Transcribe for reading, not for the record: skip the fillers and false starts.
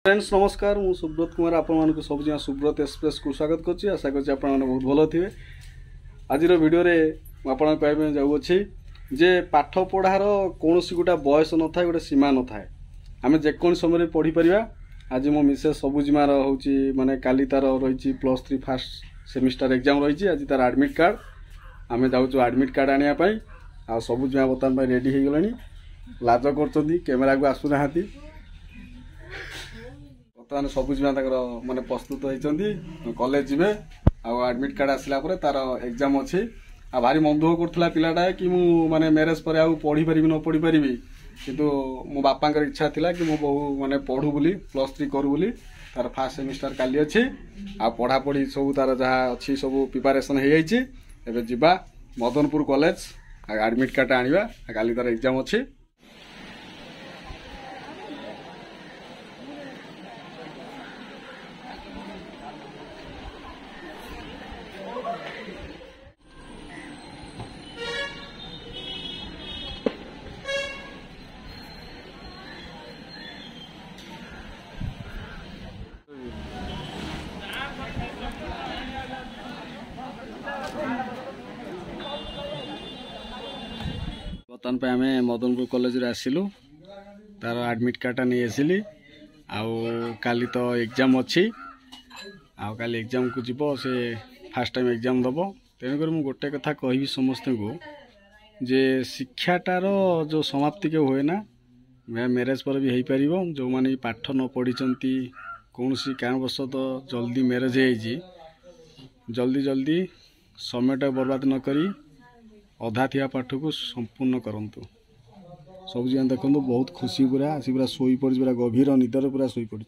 Friends नमस्कार मु सुब्रत कुमार आपण सब जहाँ सुब्रत एक्सप्रेस को स्वागत करुँच आशा कर बहुत भल थे। आज वीडियो रे आपन कहबे जाऊँगी जे पाठ पढ़ार कौन गोटा बयस न था गोटे सीमा न था आम जेको समय पढ़ी पार। आज मो मिसेस सबुजिमार हूँ माने काली तार रही +3 फास्ट सेमिस्टर एग्जाम रही। आज तार एडमिट कार्ड आम जाऊँ एडमिट कार्ड आने आ सबुजिमा बर्तमान रेडी हो गला लाज कर कैमेरा को आसुना बर्तमान सबुजिमा माने प्रस्तुत होती कॉलेज जीवे आडमिट कार्ड आसला तार एग्जाम अच्छी आ भारी मन दुख करथला पिलाटा कि मु माने मैरेज पर आउ पढ़ी पारिबी न पढ़ी पारिबी किंतु मो बापांकर इच्छा थिला कि मो बहु माने पढ़ू बोली +3 करू बोली तार फास्ट सेमिस्टर काली अच्छी आ पढ़ा पढ़ी सब तार जहाँ अच्छी सब प्रिपरेशन हो जाइए। एबे जिबा मदनपुर कॉलेज एडमिट कार्ड आनिबा काली तार एग्जाम अच्छी। बर्तमान पे आम मदनपुर कॉलेज रे आसिलु तार एडमिट कार्डटा नहीं आसिली काली तो एग्जाम अच्छी काली एग्जाम को जीव से फास्ट टाइम एग्जाम दब। तेणुक मुझे गोटे कथा कहि समस्त को जे शिक्षाटार जो समाप्ति के हुए ना मैरेज पर भी हो पार। जो मैंने पाठ न पढ़ी कौन सी कारणवशत जल्दी मैरेज जल्दी जल्दी समय बर्बाद न करी अधा थिया पाठ को संपूर्ण करंतु। सब जन देखो बहुत खुशी पूरा आसी पूरा शोई पड़ी पूरा गभीर निदर पूरा शोई पड़ी।